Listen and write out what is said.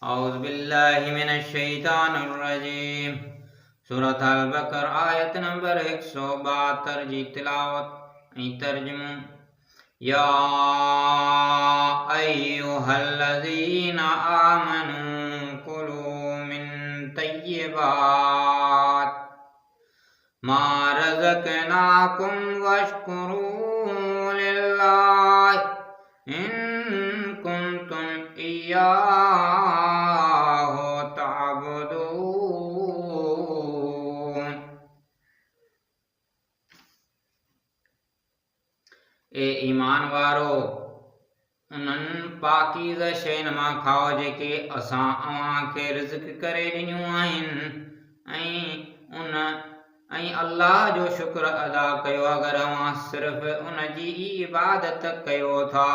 औज़ु बिल्लाहि मिनश शैतानिर रजीम। सूरत अल-बकर आयत नंबर 172 जी तिलावत ऐं तर्जुमो। या अय्युहल्लज़ीना आमनू कुलू मिन तय्यिबात मा रज़क़नाकुम वश्कुरू लिल्लाहि इन कुंतुम इय्याहु तअबुदून। ए ईमान वारो, उन्हनि पाकीज़ शयुनि मां खाओ जेके असां अव्हांखे रिज़्क़ करे ॾिनियूं आहिनि ऐं अल्लाह जो शुक्र अदा कयो अगरि अव्हां सिर्फ़ उन जी इबादत कयो था।